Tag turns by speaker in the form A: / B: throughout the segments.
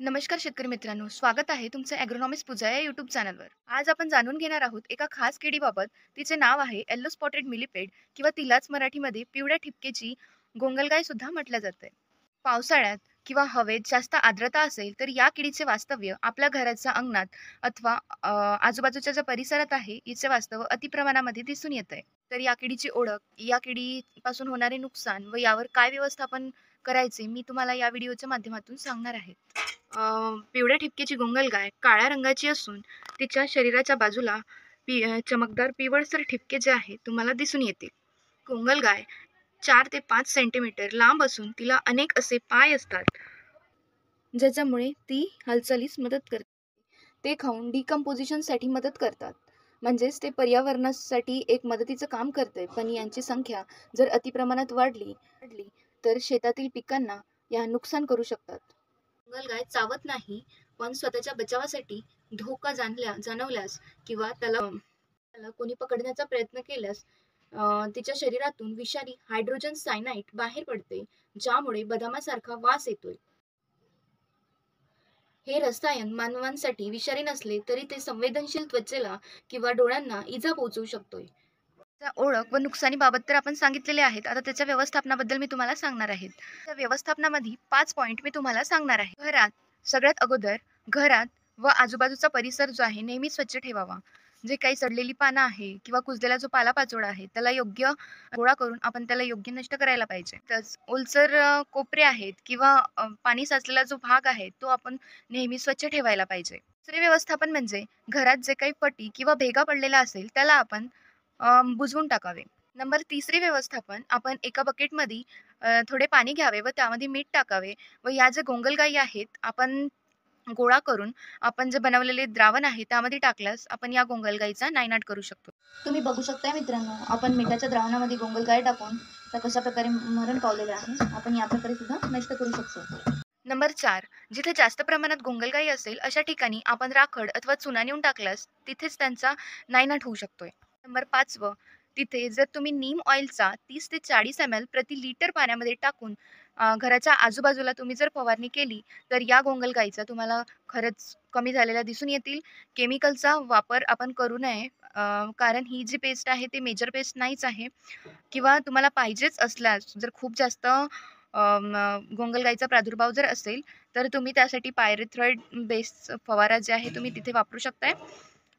A: नमस्कार शेतकरी मित्रांनो, स्वागत आहे तुमचं ॲग्रोनॉमिस्ट पूजा या यूट्यूब चॅनलवर. आज आपण जाणून घेणार आहोत एका खास किडीबाबत. तिचे नाव आहे येलो स्पॉटेड मिलीपेड किंवा तिलाच मराठीमध्ये पिवळ्या ठिपकेची गोंगलगाय सुद्धा म्हटलं जाते. पावसाळ्यात किंवा हवेत जास्त आर्द्रता असेल तर या किडीचे वास्तव्य आपल्या घराच्या अंगणात अथवा आजूबाजूच्या ज्या परिसरात आहे हिचे वास्तव अतिप्रमाणामध्ये दिसून येते. तर या किडीची ओळख, या किडीपासून होणारे नुकसान व यावर काय व्यवस्थापन करायचे मी तुम्हाला या व्हिडिओच्या माध्यमातून सांगणार आहे. पिवळ्या ठिपक्याची गोंगलगाय काळ्या रंगाची असून तिच्या शरीराच्या बाजूला चमकदार पिवळसर ठिपके जे आहे तुम्हाला दिसून येतील. गोंगलगाय 4 ते 5 सेंटीमीटर लांब असून तिला अनेक असे पाय असतात, ज्याच्यामुळे ती हालचालीस मदत करते. ते खाऊन डिकम्पोजिशनसाठी मदत करतात. म्हणजेच ते पर्यावरणासाठी एक मदतीचं काम करते. पण यांची संख्या जर अतिप्रमाणात वाढली तर शेतातील पिकांना या नुकसान करू शकतात. गोगलगाय चावत नाही, पण स्वतःच्या बचावासाठी धोका जाणवल्यास किंवा त्याला त्याला कोणी पकडण्याचा प्रयत्न केल्यास तिच्या शरीरातून विषारी हायड्रोजन सायनाइड बाहेर पडते, ज्यामुळे बदामासारखा वास येतोय. हे रसायन मानवांसाठी विषारी नसले तरी ते संवेदनशील त्वचेला किंवा डोळ्यांना इजा पोहोचवू शकतोय. त्याच्या ओळख व नुकसानीबाबत तर आपण सांगितलेले आहेत. आता त्याच्या व्यवस्थापनाबद्दल मी तुम्हाला सांगणार आहे. त्या व्यवस्थापनामध्ये 5 पॉइंट मी तुम्हाला सांगणार आहे. सगळ्यात अगोदर घरात व आजूबाजूचा परिसर जो आहे नेहमी स्वच्छ ठेवावा. जे काही सडलेली पानं आहे किंवा कुजलेला जो पालापाचोळा आहे त्याला योग्य गोळा करून आपण त्याला योग्य नष्ट करायला पाहिजे. तसंच ओलसर कोपरे आहेत किंवा पाणी साचलेला जो भाग आहे तो आपण नेहमी स्वच्छ ठेवायला पाहिजे. दुसरे व्यवस्थापन म्हणजे घरात जे काही पटी किंवा भेगा पडलेला असेल त्याला आपण बुजवून टाकावे. नंबर तिसरे व्यवस्थापन आपण एका बकेटमध्ये थोडे पाणी घ्यावे व त्यामध्ये मीठ टाकावे व या ज्या गोंगलगायी आहेत आपण गोळा करून आपण जे बनवलेले द्रावण आहे त्यामध्ये टाकल्यास आपण या गोंगलगाईचा नायनाट करू शकतो. तुम्ही बघू शकताय मित्रांनो, आपण मिठाच्या द्रावणामध्ये गोंगलगाय टाकून त्या कशा प्रकारे मरण पावलेले आहे. आपण या प्रकारे सुद्धा नष्ट करू शकतो. नंबर 4, जिथे जास्त प्रमाणात गोंगलगाई असेल अशा ठिकाणी आपण राखड अथवा चुना नेऊन टाकल्यास तिथेच त्यांचा नायनाट होऊ शकतोय. नंबर 5, तिथे जर तुम्ही नीम ऑइलचा 30 ते 40 ml प्रति लिटर पाण्यामध्ये टाकून घराच्या आजूबाजूला तुम्ही जर फवारणी केली तर या गोंगलगाईचा तुम्हाला खरंच कमी झालेला दिसून येतील. केमिकलचा वापर आपण करू नये, कारण ही जी पेस्ट आहे ती मेजर पेस्ट नाहीच आहे. किंवा तुम्हाला पाहिजेच असल्यास जर खूप जास्त गोंगलगाईचा प्रादुर्भाव जर असेल तर तुम्ही त्यासाठी पायरेथ्रॉइड बेस फवारा जे आहे तुम्ही तिथे वापरू शकताय.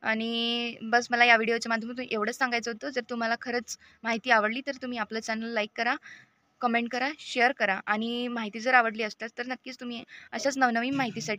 A: आणि बस मला या व्हिडिओच्या माध्यमातून एवढंच सांगायचं होतं. जर तुम्हाला खरंच माहिती आवडली तर तुम्ही आपलं चॅनल लाईक करा, कमेंट करा, शेअर करा आणि माहिती जर आवडली असल्यास तर नक्कीच तुम्ही अशाच नवनवीन माहितीसाठी